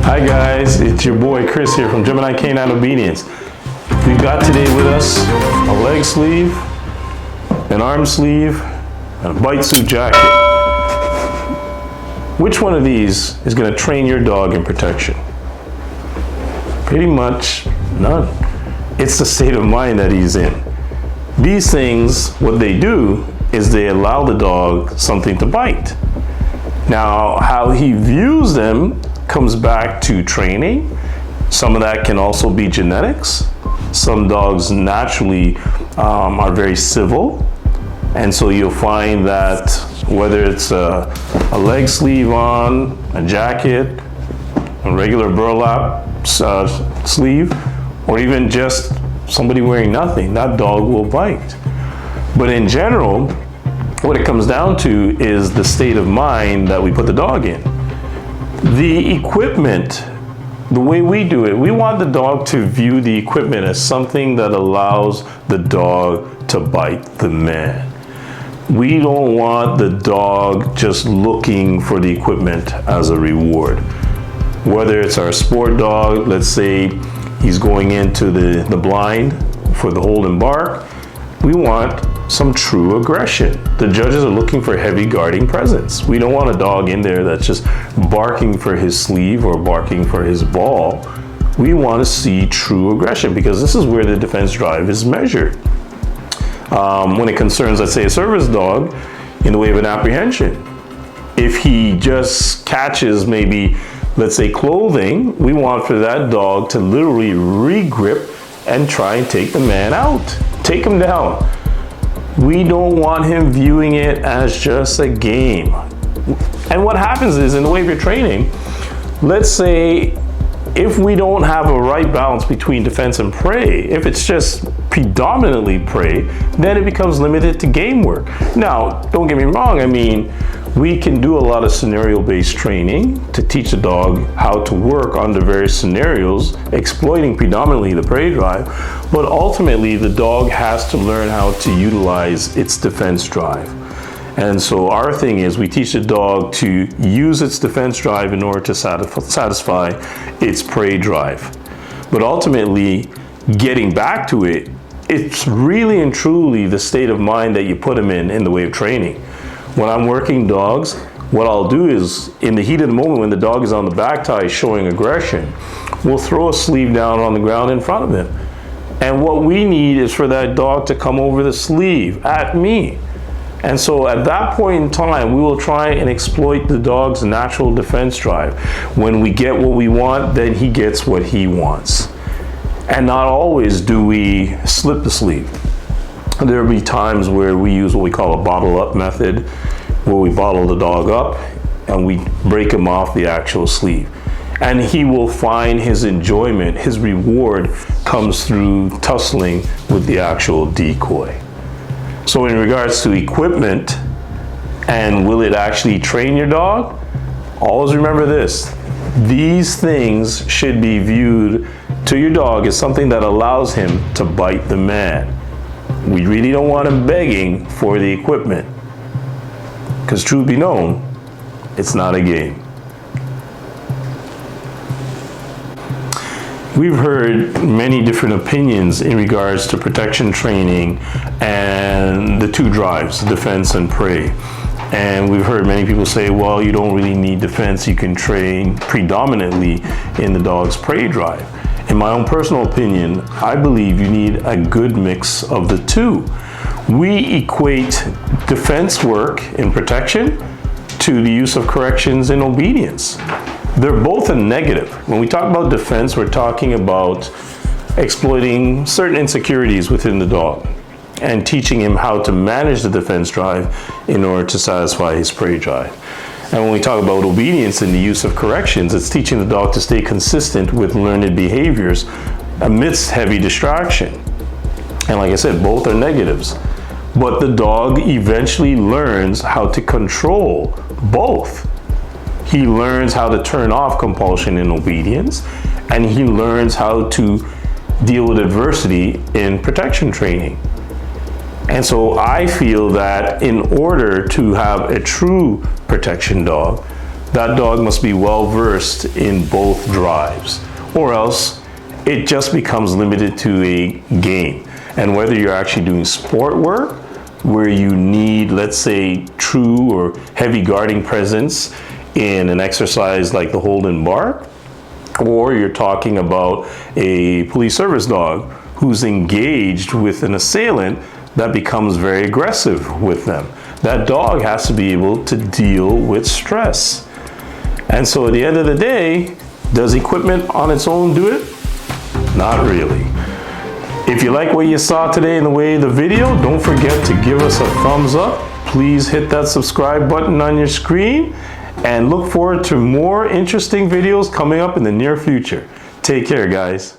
Hi guys, it's your boy Chris here from Gemini Canine Obedience. We've got today with us a leg sleeve, an arm sleeve, and a bite suit jacket. Which one of these is going to train your dog in protection? Pretty much none. It's the state of mind that he's in. These things, what they do is they allow the dog something to bite. Now, how he views them comes back to training. Some of that can also be genetics. Some dogs naturally are very civil, and so you'll find that whether it's a leg sleeve on, a jacket, a regular burlap sleeve, or even just somebody wearing nothing, that dog will bite. But in general, what it comes down to is the state of mind that we put the dog in. The equipment, the way we do it, we want the dog to view the equipment as something that allows the dog to bite the man. We don't want the dog just looking for the equipment as a reward. Whether it's our sport dog, let's say he's going into the blind for the hold and bark, we want some true aggression. The judges are looking for heavy guarding presence. We don't want a dog in there that's just barking for his sleeve or barking for his ball. We want to see true aggression because this is where the defense drive is measured. When it concerns, let's say, a service dog in the way of an apprehension, if he just catches maybe, let's say, clothing, we want for that dog to literally re-grip and try and take the man out, take him down. We don't want him viewing it as just a game. And what happens is, in the way of your training, let's say if we don't have a right balance between defense and prey, if it's just predominantly prey, then it becomes limited to game work. Now, don't get me wrong, I mean, we can do a lot of scenario-based training to teach a dog how to work under various scenarios, exploiting predominantly the prey drive, but ultimately the dog has to learn how to utilize its defense drive. And so our thing is we teach the dog to use its defense drive in order to satisfy its prey drive. But ultimately, getting back to it, it's really and truly the state of mind that you put him in the way of training. When I'm working dogs, what I'll do is, in the heat of the moment when the dog is on the back tie showing aggression, we'll throw a sleeve down on the ground in front of him. And what we need is for that dog to come over the sleeve at me. And so at that point in time, we will try and exploit the dog's natural defense drive. When we get what we want, then he gets what he wants. And not always do we slip the sleeve. There will be times where we use what we call a bottle up method, where we bottle the dog up and we break him off the actual sleeve. And he will find his enjoyment, his reward comes through tussling with the actual decoy. So in regards to equipment and will it actually train your dog, always remember this: these things should be viewed to your dog as something that allows him to bite the man. We really don't want him begging for the equipment, because truth be known, it's not a game. We've heard many different opinions in regards to protection training and the two drives, defense and prey. And we've heard many people say, well, you don't really need defense, you can train predominantly in the dog's prey drive. In my own personal opinion, I believe you need a good mix of the two. We equate defense work in protection to the use of corrections in obedience. They're both a negative. When we talk about defense, we're talking about exploiting certain insecurities within the dog and teaching him how to manage the defense drive in order to satisfy his prey drive. And when we talk about obedience and the use of corrections, it's teaching the dog to stay consistent with learned behaviors amidst heavy distraction. And like I said, both are negatives. But the dog eventually learns how to control both. He learns how to turn off compulsion in obedience, and he learns how to deal with adversity in protection training. And so I feel that in order to have a true protection dog, that dog must be well versed in both drives, or else it just becomes limited to a game. And whether you're actually doing sport work, where you need, let's say, true or heavy guarding presence in an exercise like the hold and bark, or you're talking about a police service dog who's engaged with an assailant that becomes very aggressive with them. That dog has to be able to deal with stress. And so at the end of the day, does equipment on its own do it? Not really. If you like what you saw today in the way of the video, don't forget to give us a thumbs up. Please hit that subscribe button on your screen and look forward to more interesting videos coming up in the near future. Take care, guys.